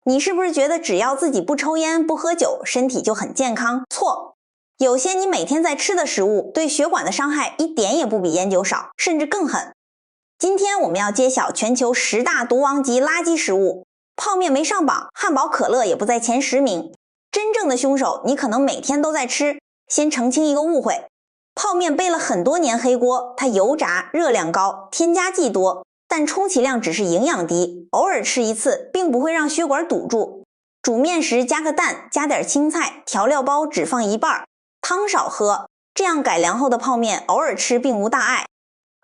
你是不是觉得只要自己不抽烟不喝酒，身体就很健康？错，有些你每天在吃的食物对血管的伤害一点也不比烟酒少，甚至更狠。今天我们要揭晓全球10大毒王级垃圾食物，泡面没上榜，汉堡可乐也不在前10名。真正的凶手你可能每天都在吃。先澄清一个误会，泡面背了很多年黑锅，它油炸、热量高、添加剂多，但充其量只是营养低，偶尔吃一次并不会让血管堵住。煮面时加个蛋，加点青菜，调料包只放一半，汤少喝，这样改良后的泡面偶尔吃并无大碍。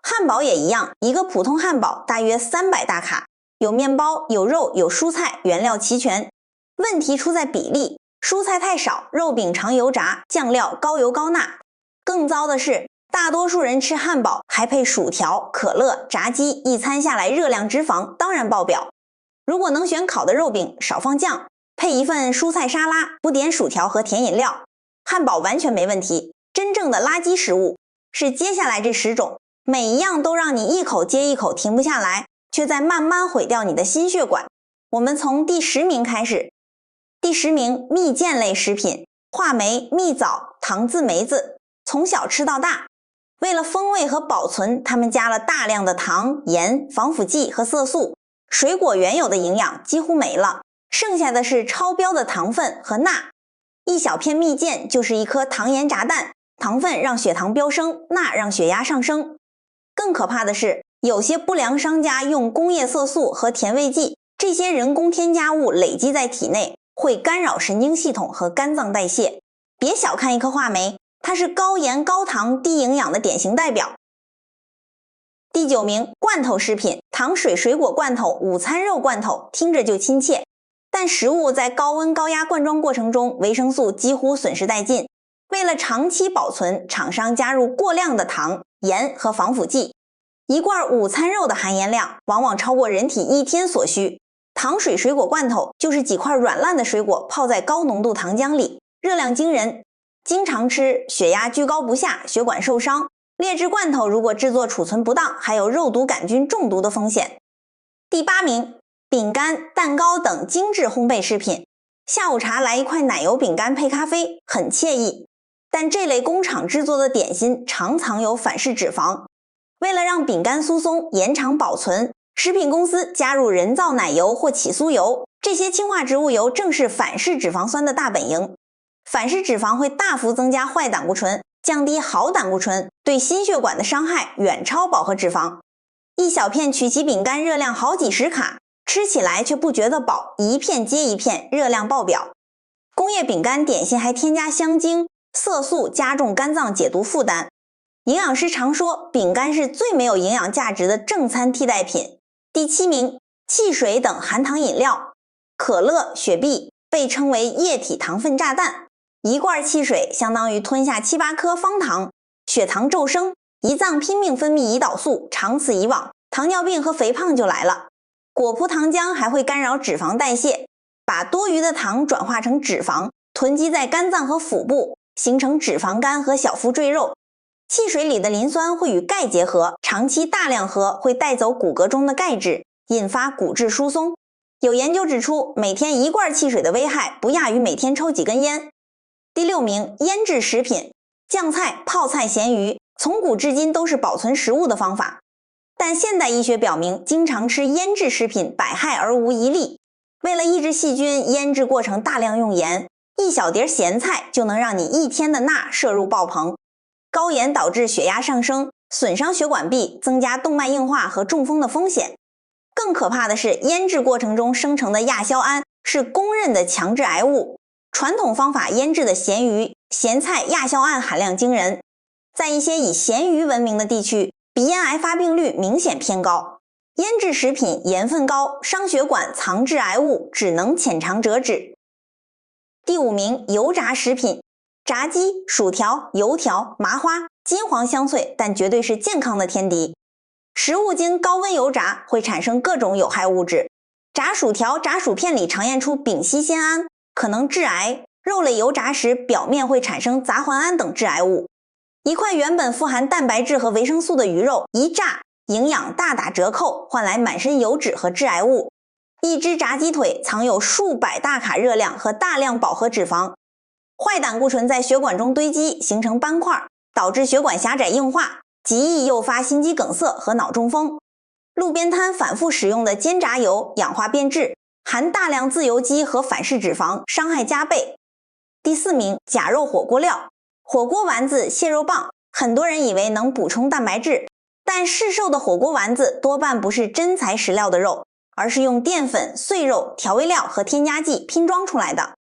汉堡也一样，一个普通汉堡大约300大卡，有面包、有肉、有蔬菜，原料齐全。问题出在比例，蔬菜太少，肉饼常油炸，酱料高油高钠。更糟的是，大多数人吃汉堡还配薯条、可乐、炸鸡，一餐下来热量脂肪当然爆表。如果能选烤的肉饼，少放酱，配一份蔬菜沙拉，不点薯条和甜饮料，汉堡完全没问题。真正的垃圾食物是接下来这10种，每一样都让你一口接一口停不下来，却在慢慢毁掉你的心血管。我们从第10名开始。第10名，蜜饯类食品，话梅、蜜枣、糖渍梅子，从小吃到大。为了风味和保存，他们加了大量的糖、盐、防腐剂和色素，水果原有的营养几乎没了，剩下的是超标的糖分和钠。一小片蜜饯就是一颗糖盐炸弹，糖分让血糖飙升，钠让血压上升。更可怕的是，有些不良商家用工业色素和甜味剂，这些人工添加物累积在体内，会干扰神经系统和肝脏代谢。别小看一颗话梅，它是高盐高糖低营养的典型代表。第9名，罐头食品，糖水水果罐头、午餐肉罐头，听着就亲切，但食物在高温高压灌装过程中，维生素几乎损失殆尽。为了长期保存，厂商加入过量的糖、盐和防腐剂，一罐午餐肉的含盐量往往超过人体1天所需。糖水水果罐头就是几块软烂的水果泡在高浓度糖浆里，热量惊人，经常吃血压居高不下，血管受伤。劣质罐头如果制作储存不当，还有肉毒杆菌中毒的风险。第8名，饼干、蛋糕等精致烘焙食品，下午茶来一块奶油饼干配咖啡，很惬意。但这类工厂制作的点心常藏有反式脂肪，为了让饼干酥松、延长保存，食品公司加入人造奶油或起酥油，这些氢化植物油正是反式脂肪酸的大本营。反式脂肪会大幅增加坏胆固醇，降低好胆固醇，对心血管的伤害远超饱和脂肪。一小片曲奇饼干热量好几十卡，吃起来却不觉得饱，一片接一片，热量爆表。工业饼干点心还添加香精、色素，加重肝脏解毒负担。营养师常说，饼干是最没有营养价值的正餐替代品。第7名，汽水等含糖饮料，可乐、雪碧被称为液体糖分炸弹，一罐汽水相当于吞下7、8颗方糖，血糖骤升，胰脏拼命分泌胰岛素，长此以往，糖尿病和肥胖就来了。果葡糖浆还会干扰脂肪代谢，把多余的糖转化成脂肪，囤积在肝脏和腹部，形成脂肪肝和小腹赘肉。汽水里的磷酸会与钙结合，长期大量喝会带走骨骼中的钙质，引发骨质疏松。有研究指出，每天1罐汽水的危害不亚于每天抽几根烟。第6名，腌制食品，酱菜、泡菜、咸鱼，从古至今都是保存食物的方法。但现代医学表明，经常吃腌制食品百害而无一利。为了抑制细菌，腌制过程大量用盐，一小碟咸菜就能让你1天的钠摄入爆棚。高盐导致血压上升，损伤血管壁，增加动脉硬化和中风的风险。更可怕的是，腌制过程中生成的亚硝胺是公认的强致癌物。传统方法腌制的咸鱼、咸菜亚硝胺含量惊人，在一些以咸鱼闻名的地区，鼻咽癌发病率明显偏高。腌制食品盐分高，伤血管，藏致癌物，只能浅尝辄止。第5名，油炸食品，炸鸡、薯条、油条、麻花，金黄香脆，但绝对是健康的天敌。食物经高温油炸会产生各种有害物质，炸薯条、炸薯片里常验出丙烯酰胺，可能致癌。肉类油炸时表面会产生杂环胺等致癌物。一块原本富含蛋白质和维生素的鱼肉一炸，营养大打折扣，换来满身油脂和致癌物。一只炸鸡腿藏有数百大卡热量和大量饱和脂肪，坏胆固醇在血管中堆积，形成斑块，导致血管狭窄硬化，极易诱发心肌梗塞和脑中风。路边摊反复使用的煎炸油氧化变质，含大量自由基和反式脂肪，伤害加倍。第4名，假肉火锅料。火锅丸子、蟹肉棒，很多人以为能补充蛋白质，但市售的火锅丸子多半不是真材实料的肉，而是用淀粉、碎肉、调味料和添加剂拼装出来的。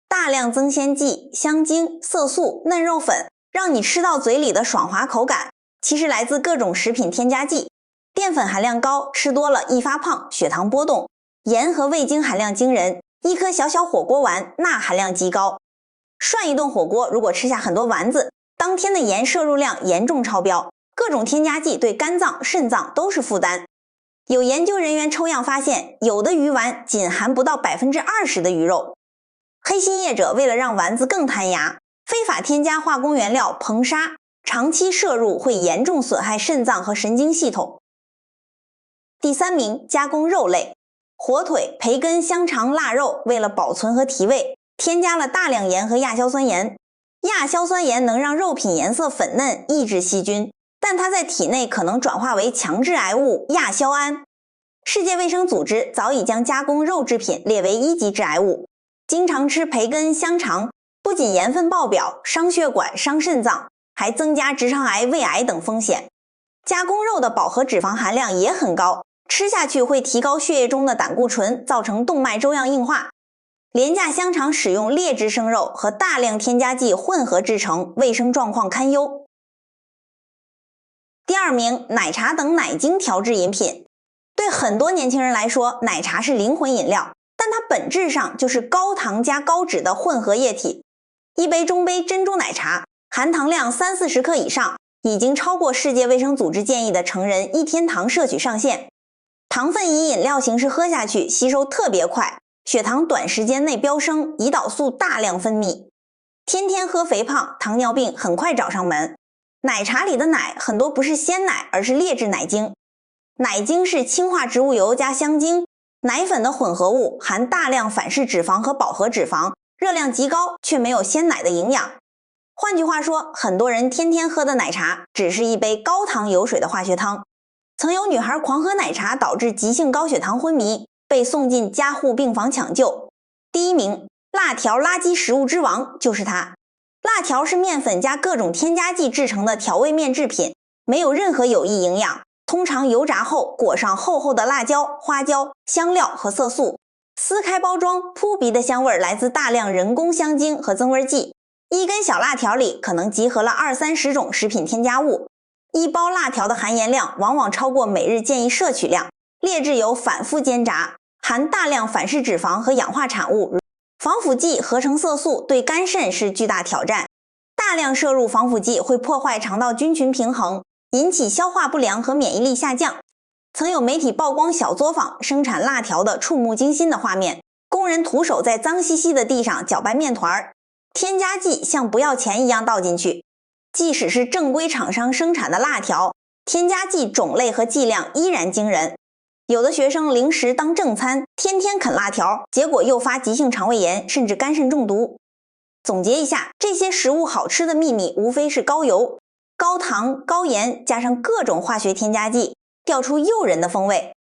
大量增鲜剂、香精、色素、嫩肉粉，让你吃到嘴里的爽滑口感，其实来自各种食品添加剂。淀粉含量高，吃多了易发胖，血糖波动；盐和味精含量惊人，一颗小小火锅丸钠含量极高。涮一顿火锅如果吃下很多丸子，当天的盐摄入量严重超标，各种添加剂对肝脏、肾脏都是负担。有研究人员抽样发现，有的鱼丸仅含不到 20% 的鱼肉。黑心业者为了让丸子更弹牙，非法添加化工原料硼砂，长期摄入会严重损害肾脏和神经系统。第3名，加工肉类。火腿、培根、香肠、腊肉为了保存和提味，添加了大量盐和亚硝酸盐。亚硝酸盐能让肉品颜色粉嫩，抑制细菌，但它在体内可能转化为强致癌物亚硝胺。世界卫生组织早已将加工肉制品列为1级致癌物。经常吃培根、香肠，不仅盐分爆表，伤血管、伤肾脏，还增加直肠癌、胃癌等风险。加工肉的饱和脂肪含量也很高，吃下去会提高血液中的胆固醇，造成动脉粥样硬化。廉价香肠使用劣质生肉和大量添加剂混合制成，卫生状况堪忧。第2名，奶茶等奶精调制饮品。对很多年轻人来说，奶茶是灵魂饮料，但它本质上就是高糖加高脂的混合液体。一杯中杯珍珠奶茶，含糖量30-40克以上，已经超过世界卫生组织建议的成人1天糖摄取上限。糖分以饮料形式喝下去，吸收特别快，血糖短时间内飙升，胰岛素大量分泌。天天喝肥胖，糖尿病很快找上门。奶茶里的奶很多不是鲜奶，而是劣质奶精。奶精是氢化植物油加香精，奶粉的混合物，含大量反式脂肪和饱和脂肪，热量极高，却没有鲜奶的营养。换句话说，很多人天天喝的奶茶只是一杯高糖油水的化学汤。曾有女孩狂喝奶茶导致急性高血糖昏迷，被送进加护病房抢救。第1名，辣条垃圾食物之王就是它。辣条是面粉加各种添加剂制成的调味面制品，没有任何有益营养，通常油炸后裹上厚厚的辣椒、花椒、香料和色素，撕开包装，扑鼻的香味来自大量人工香精和增味剂。一根小辣条里可能集合了20-30种食品添加物。一包辣条的含盐量往往超过每日建议摄取量，劣质油反复煎炸，含大量反式脂肪和氧化产物。防腐剂、合成色素对肝肾是巨大挑战。大量摄入防腐剂会破坏肠道菌群平衡，引起消化不良和免疫力下降。曾有媒体曝光小作坊生产辣条的触目惊心的画面，工人徒手在脏兮兮的地上搅拌面团，添加剂像不要钱一样倒进去。即使是正规厂商生产的辣条，添加剂种类和剂量依然惊人。有的学生零食当正餐，天天啃辣条，结果诱发急性肠胃炎，甚至肝肾中毒。总结一下，这些食物好吃的秘密无非是高油、高糖、高盐加上各种化学添加剂，调出诱人的风味。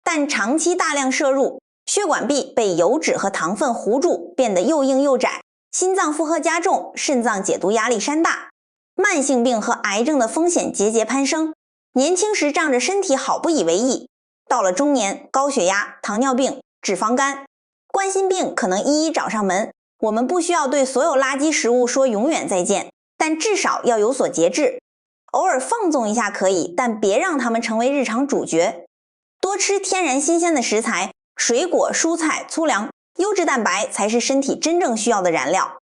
但长期大量摄入，血管壁被油脂和糖分糊住，变得又硬又窄，心脏负荷加重，肾脏解毒压力山大，慢性病和癌症的风险节节攀升。年轻时仗着身体好不以为意，到了中年，高血压、糖尿病、脂肪肝、冠心病可能一一找上门。我们不需要对所有垃圾食物说永远再见，但至少要有所节制。偶尔放纵一下可以，但别让它们成为日常主角。多吃天然新鲜的食材，水果、蔬菜、粗粮，优质蛋白才是身体真正需要的燃料。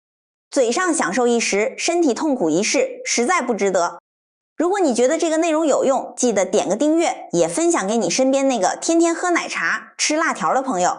嘴上享受一时，身体痛苦一世，实在不值得。如果你觉得这个内容有用，记得点个订阅，也分享给你身边那个天天喝奶茶、吃辣条的朋友。